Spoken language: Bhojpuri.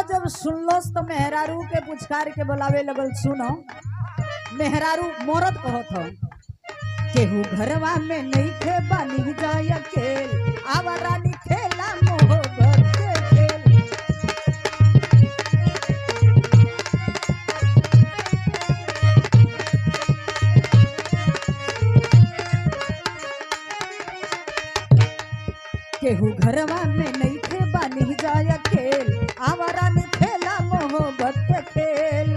जब सुनलोस तो मेहरारू के पुचकार के बुलावे लगल। सुनो मेहरारू मोरत कहत हो केहू घरवा में नहीं थे बनी जाय अकेल आवा रानी खेला मोहब्बत के खेल। केहू घरवा में नहीं थे बनी जाय अकेल आवा रानी खेला मोहब्बत के खेल।